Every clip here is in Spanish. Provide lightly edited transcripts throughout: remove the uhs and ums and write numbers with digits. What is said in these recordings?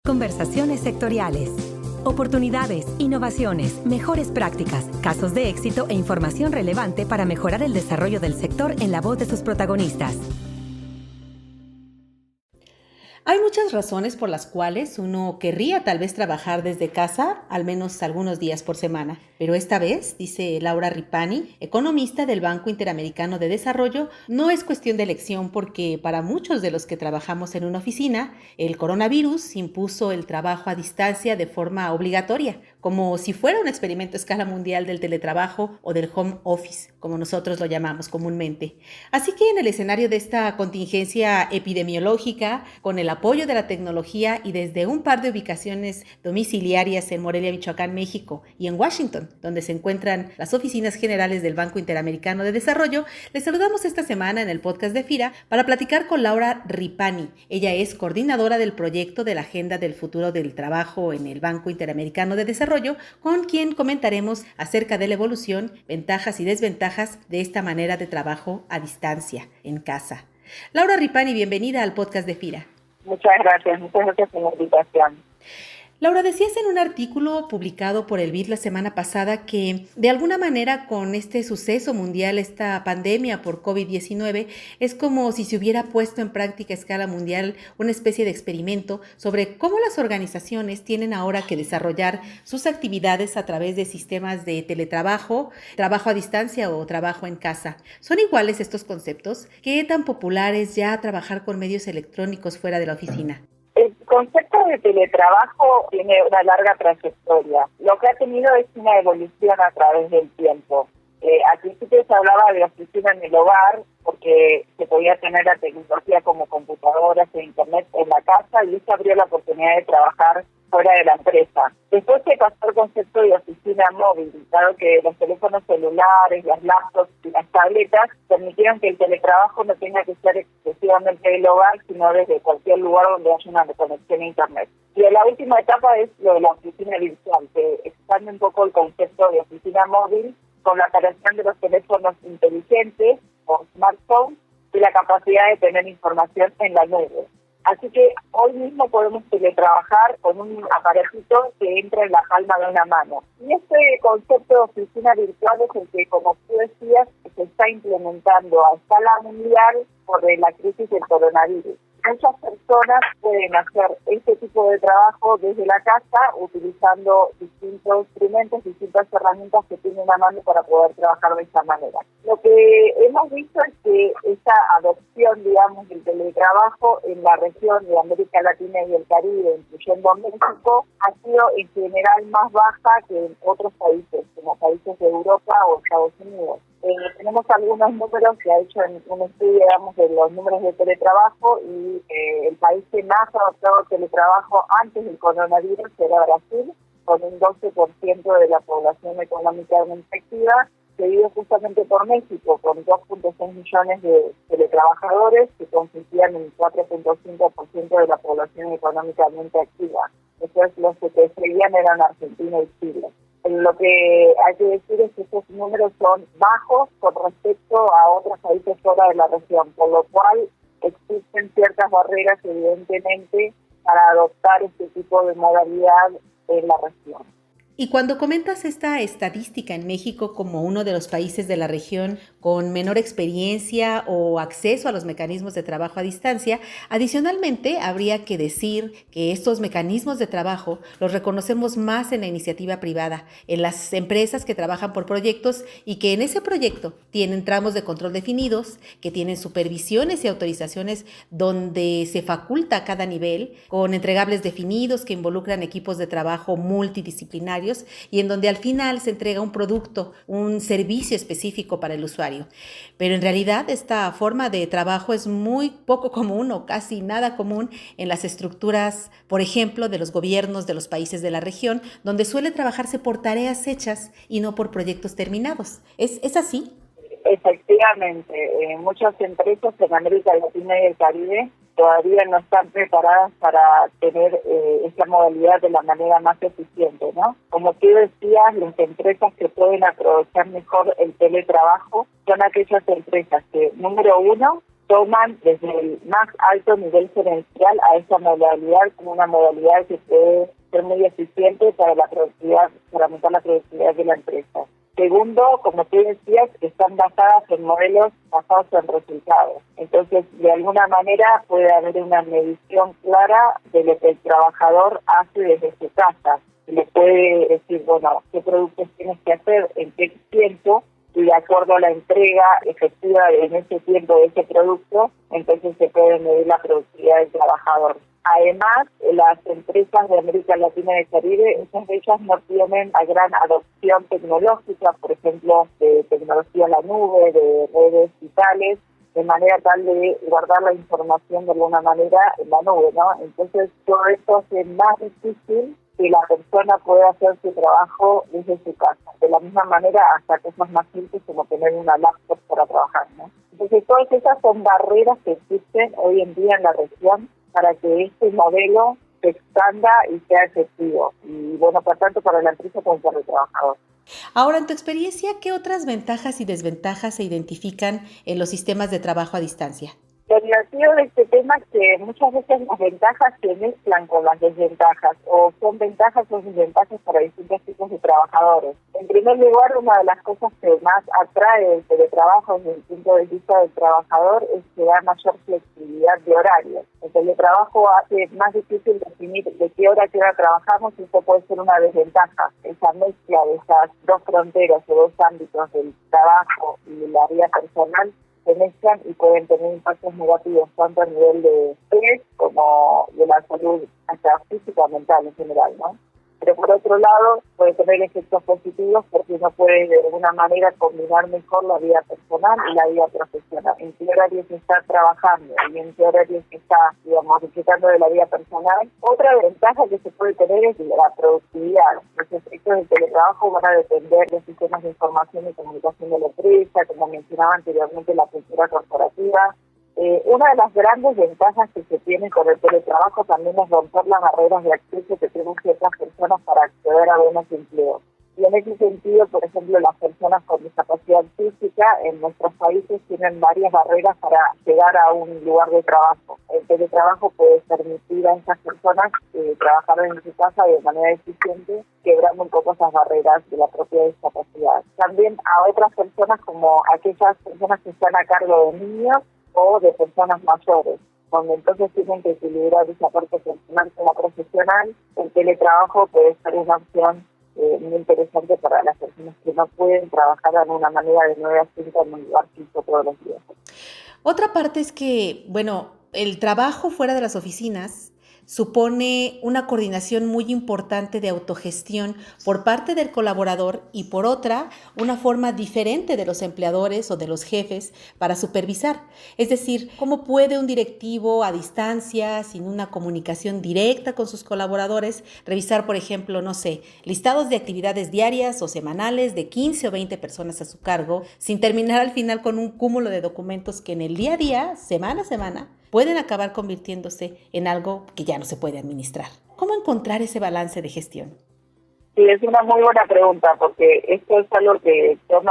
Conversaciones sectoriales. Oportunidades, innovaciones, mejores prácticas, casos de éxito e información relevante para mejorar el desarrollo del sector en la voz de sus protagonistas. Hay muchas razones por las cuales uno querría tal vez trabajar desde casa al menos algunos días por semana, pero esta vez, dice Laura Ripani, economista del Banco Interamericano de Desarrollo, no es cuestión de elección porque para muchos de los que trabajamos en una oficina, el coronavirus impuso el trabajo a distancia de forma obligatoria, como si fuera un experimento a escala mundial del teletrabajo o del home office, como nosotros lo llamamos comúnmente. Así que en el escenario de esta contingencia epidemiológica, con el apoyo de la tecnología y desde un par de ubicaciones domiciliarias en Morelia, Michoacán, México y en Washington, donde se encuentran las oficinas generales del Banco Interamericano de Desarrollo, les saludamos esta semana en el podcast de FIRA para platicar con Laura Ripani. Ella es coordinadora del proyecto de la Agenda del Futuro del Trabajo en el Banco Interamericano de Desarrollo, con quien comentaremos acerca de la evolución, ventajas y desventajas de esta manera de trabajo a distancia, en casa. Laura Ripani, bienvenida al podcast de FIRA. Muchas gracias por la invitación. Laura, decías en un artículo publicado por el BID la semana pasada que de alguna manera con este suceso mundial, esta pandemia por COVID-19, es como si se hubiera puesto en práctica a escala mundial una especie de experimento sobre cómo las organizaciones tienen ahora que desarrollar sus actividades a través de sistemas de teletrabajo, trabajo a distancia o trabajo en casa. ¿Son iguales estos conceptos? ¿Qué tan popular es ya trabajar con medios electrónicos fuera de la oficina? El concepto de teletrabajo tiene una larga trayectoria. Lo que ha tenido es una evolución a través del tiempo. Al principio se hablaba de oficina en el hogar porque se podía tener la tecnología como computadoras e internet en la casa y eso abrió la oportunidad de trabajar fuera de la empresa. Después se pasó el concepto de oficina móvil, dado que los teléfonos celulares, las laptops y las tabletas permitieron que el teletrabajo no tenga que ser exclusivamente del hogar, sino desde cualquier lugar donde haya una conexión a internet. Y la última etapa es lo de la oficina virtual, que expande un poco el concepto de oficina móvil con la aparición de los teléfonos inteligentes o smartphones y la capacidad de tener información en la nube. Así que hoy mismo podemos teletrabajar con un aparatito que entra en la palma de una mano. Y este concepto de oficina virtual es el que, como tú decías, se está implementando a escala mundial por la crisis del coronavirus. Muchas personas pueden hacer este tipo de trabajo desde la casa utilizando distintos instrumentos, distintas herramientas que tienen a mano para poder trabajar de esta manera. Lo que hemos visto es que esta adopción, digamos, del teletrabajo en la región de América Latina y el Caribe, incluyendo México, ha sido en general más baja que en otros países, como países de Europa o Estados Unidos. Tenemos algunos números que ha hecho en un estudio, digamos, de los números de teletrabajo y el país que más ha adoptado teletrabajo antes del coronavirus era Brasil, con un 12% de la población económicamente activa, seguido justamente por México, con 2.6 millones de teletrabajadores que consistían en 4.5% de la población económicamente activa. Después los que seguían eran Argentina y Chile. Lo que hay que decir es que estos números son bajos con respecto a otros países fuera de la región, por lo cual existen ciertas barreras, evidentemente, para adoptar este tipo de modalidad en la región. Y cuando comentas esta estadística en México como uno de los países de la región con menor experiencia o acceso a los mecanismos de trabajo a distancia, adicionalmente habría que decir que estos mecanismos de trabajo los reconocemos más en la iniciativa privada, en las empresas que trabajan por proyectos y que en ese proyecto tienen tramos de control definidos, que tienen supervisiones y autorizaciones donde se faculta a cada nivel, con entregables definidos que involucran equipos de trabajo multidisciplinarios y en donde al final se entrega un producto, un servicio específico para el usuario. Pero en realidad esta forma de trabajo es muy poco común o casi nada común en las estructuras, por ejemplo, de los gobiernos de los países de la región, donde suele trabajarse por tareas hechas y no por proyectos terminados. ¿Es así? Efectivamente, muchas empresas en América Latina y el Caribe todavía no están preparadas para tener esta modalidad de la manera más eficiente, ¿no? Como tú decías, las empresas que pueden aprovechar mejor el teletrabajo son aquellas empresas que, número uno, toman desde el más alto nivel gerencial a esa modalidad como una modalidad que puede ser muy eficiente para la productividad, para aumentar la productividad de la empresa. Segundo, como tú decías, están basadas en modelos basados en resultados. Entonces, de alguna manera puede haber una medición clara de lo que el trabajador hace desde su casa. Le puede decir, bueno, qué productos tienes que hacer, en qué tiempo, y de acuerdo a la entrega efectiva en ese tiempo de ese producto, entonces se puede medir la productividad del trabajador. Además, las empresas de América Latina y el Caribe, muchas de ellas no tienen una gran adopción tecnológica, por ejemplo, de tecnología en la nube, de redes digitales, de manera tal de guardar la información de alguna manera en la nube, ¿no? Entonces, todo esto hace más difícil que la persona pueda hacer su trabajo desde su casa. De la misma manera, hasta cosas más simples como tener una laptop para trabajar, ¿no? Entonces, todas esas son barreras que existen hoy en día en la región para que este modelo se expanda y sea efectivo. Y bueno, por tanto, para la empresa como para el trabajador. Ahora, en tu experiencia, ¿qué otras ventajas y desventajas se identifican en los sistemas de trabajo a distancia? Lo divertido de este tema es que muchas veces las ventajas se mezclan con las desventajas, o son ventajas o desventajas para distintos tipos de trabajadores. En primer lugar, una de las cosas que más atrae el teletrabajo desde el punto de vista del trabajador es que da mayor flexibilidad de horario. El teletrabajo hace más difícil definir de qué hora trabajamos, y eso puede ser una desventaja. Esa mezcla de esas dos fronteras o dos ámbitos del trabajo y la vida personal se mezclan y pueden tener impactos negativos tanto a nivel de estrés como de la salud, hasta física o mental en general, ¿no? Pero por otro lado, puede tener efectos positivos porque uno puede de alguna manera combinar mejor la vida personal y la vida profesional. En qué horario se está trabajando y en qué horario se está, digamos, disfrutando de la vida personal. Otra ventaja que se puede tener es la productividad. Los efectos del teletrabajo van a depender de sistemas de información y comunicación de la empresa, como mencionaba anteriormente, la cultura corporativa. Una de las grandes ventajas que se tiene con el teletrabajo también es romper las barreras de acceso que tienen ciertas personas para acceder a buenos empleos. Y en ese sentido, por ejemplo, las personas con discapacidad física en nuestros países tienen varias barreras para llegar a un lugar de trabajo. El teletrabajo puede permitir a esas personas trabajar en su casa de manera eficiente, quebrando un poco esas barreras de la propia discapacidad. También a otras personas, como aquellas personas que están a cargo de niños o de personas mayores, donde entonces tienen que equilibrar esa parte personal con la profesional. El teletrabajo puede ser una opción muy interesante para las personas que no pueden trabajar de una manera de 9 a 5 en un lugar fijo todos los días. Otra parte es que, el trabajo fuera de las oficinas supone una coordinación muy importante de autogestión por parte del colaborador y por otra, una forma diferente de los empleadores o de los jefes para supervisar. Es decir, ¿cómo puede un directivo a distancia, sin una comunicación directa con sus colaboradores, revisar, por ejemplo, listados de actividades diarias o semanales de 15 o 20 personas a su cargo, sin terminar al final con un cúmulo de documentos que en el día a día, semana a semana, pueden acabar convirtiéndose en algo que ya no se puede administrar? ¿Cómo encontrar ese balance de gestión? Sí, es una muy buena pregunta, porque esto es algo que toma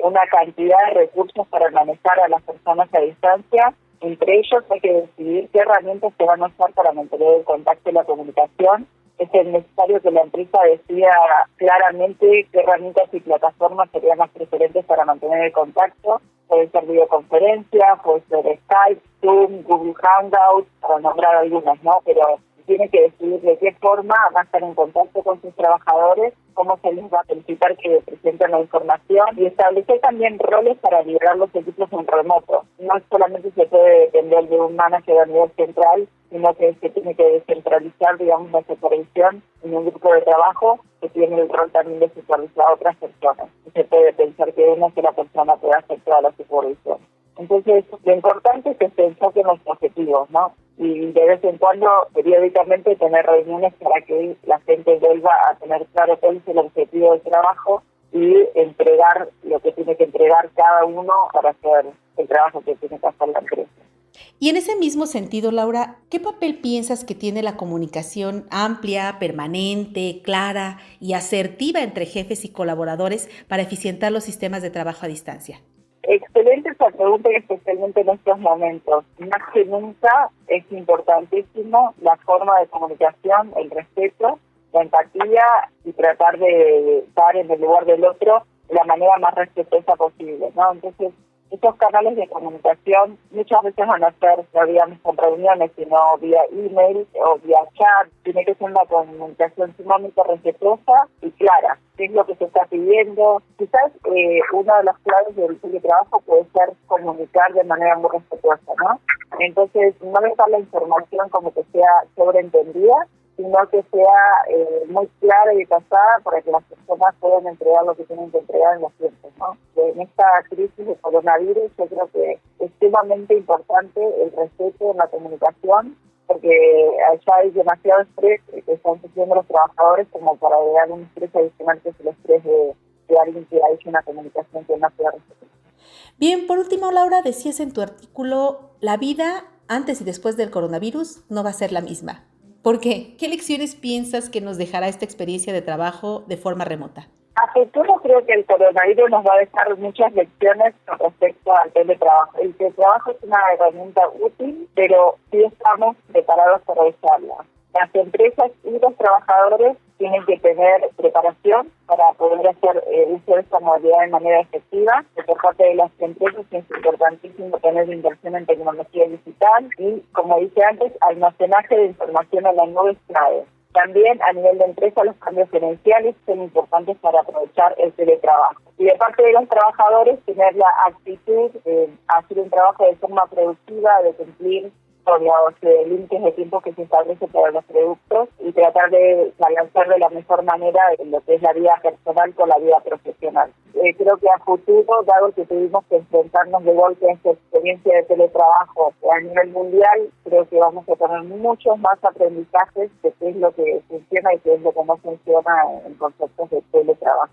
una cantidad de recursos para manejar a las personas a distancia. Entre ellos hay que decidir qué herramientas se van a usar para mantener el contacto y la comunicación. Es necesario que la empresa decida claramente qué herramientas y plataformas serían más preferentes para mantener el contacto. Puede ser videoconferencia, puede ser Skype, Zoom, Google Hangouts, para nombrar algunas, ¿no? Pero tiene que decidir de qué forma va a estar en contacto con sus trabajadores, cómo se les va a solicitar que presenten la información y establecer también roles para liderar los equipos en remoto. No solamente se puede depender de un manager a nivel central, sino que se tiene que descentralizar, digamos, la supervisión en un grupo de trabajo que tiene el rol también de supervisar a otras personas. Y se puede pensar que una sola persona puede hacer toda la supervisión. Entonces, lo importante es que se enfoquen los objetivos, ¿no? Y de vez en cuando, periódicamente, tener reuniones para que la gente vuelva a tener claro cuál es el objetivo del trabajo y entregar lo que tiene que entregar cada uno para hacer el trabajo que tiene que hacer la empresa. Y en ese mismo sentido, Laura, ¿qué papel piensas que tiene la comunicación amplia, permanente, clara y asertiva entre jefes y colaboradores para eficientar los sistemas de trabajo a distancia? Excelente esa pregunta, especialmente en estos momentos. Más que nunca es importantísimo la forma de comunicación, el respeto, la empatía y tratar de estar en el lugar del otro de la manera más respetuosa posible, ¿no? Entonces, estos canales de comunicación muchas veces van a ser, no digamos, con reuniones, sino vía email o vía chat. Tiene que ser una comunicación sumamente respetuosa y clara. ¿Qué es lo que se está pidiendo? Quizás una de las claves del teletrabajo puede ser comunicar de manera muy respetuosa, ¿no? Entonces, no dejar la información como que sea sobreentendida, sino que sea muy clara y detallada para que las personas puedan entregar lo que tienen que entregar en los tiempos, ¿no? En esta crisis de coronavirus yo creo que es sumamente importante el respeto en la comunicación, porque allá hay demasiado estrés que están sufriendo los trabajadores como para agregar un estrés adicional que es el estrés de alguien que ha hecho una comunicación que no sea respetuosa. Bien, por último, Laura, decías en tu artículo, la vida antes y después del coronavirus no va a ser la misma. ¿Por qué? ¿Qué lecciones piensas que nos dejará esta experiencia de trabajo de forma remota? A futuro creo que el coronavirus nos va a dejar muchas lecciones con respecto al teletrabajo. El teletrabajo es una herramienta útil, pero sí estamos preparados para usarla. Las empresas y los trabajadores tienen que tener preparación para poder hacer uso de esta modalidad de manera efectiva. Por parte de las empresas es importantísimo tener inversión en tecnología digital y, como dije antes, almacenaje de información en la nube es clave. También a nivel de empresa los cambios gerenciales son importantes para aprovechar el teletrabajo. Y de parte de los trabajadores tener la actitud de hacer un trabajo de forma productiva, de cumplir con los límites de tiempo que se establece para los productos y tratar de balancear de la mejor manera lo que es la vida personal con la vida profesional. Creo que a futuro, dado que tuvimos que enfrentarnos de golpe a esta experiencia de teletrabajo a nivel mundial, creo que vamos a tener muchos más aprendizajes de qué es lo que funciona y qué es lo que no funciona en conceptos de teletrabajo.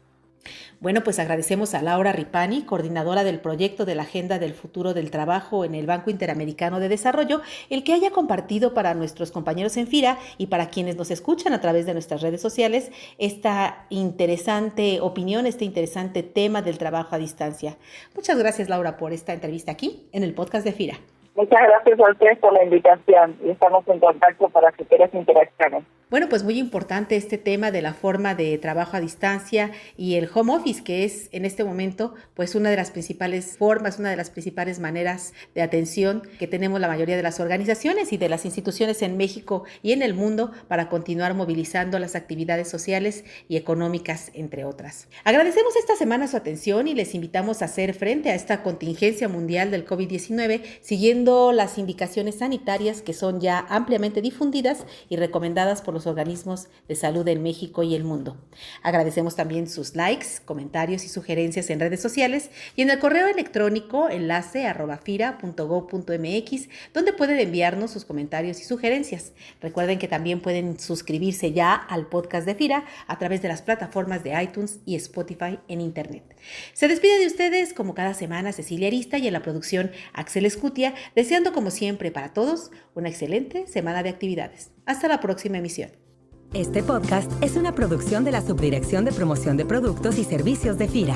Bueno, pues agradecemos a Laura Ripani, coordinadora del proyecto de la Agenda del Futuro del Trabajo en el Banco Interamericano de Desarrollo, el que haya compartido para nuestros compañeros en FIRA y para quienes nos escuchan a través de nuestras redes sociales esta interesante opinión, este interesante tema del trabajo a distancia. Muchas gracias, Laura, por esta entrevista aquí en el podcast de FIRA. Muchas gracias a ustedes por la invitación y estamos en contacto para futuras interacciones. Bueno, pues muy importante este tema de la forma de trabajo a distancia y el home office, que es en este momento pues una de las principales formas, una de las principales maneras de atención que tenemos la mayoría de las organizaciones y de las instituciones en México y en el mundo para continuar movilizando las actividades sociales y económicas, entre otras. Agradecemos esta semana su atención y les invitamos a hacer frente a esta contingencia mundial del COVID-19 siguiendo las indicaciones sanitarias que son ya ampliamente difundidas y recomendadas por los organismos de salud en México y el mundo. Agradecemos también sus likes, comentarios y sugerencias en redes sociales y en el correo electrónico enlace@fira.gov.mx, donde pueden enviarnos sus comentarios y sugerencias. Recuerden que también pueden suscribirse ya al podcast de FIRA a través de las plataformas de iTunes y Spotify en Internet. Se despide de ustedes como cada semana Cecilia Arista y en la producción Axel Escutia, deseando como siempre para todos una excelente semana de actividades. Hasta la próxima emisión. Este podcast es una producción de la Subdirección de Promoción de Productos y Servicios de FIRA.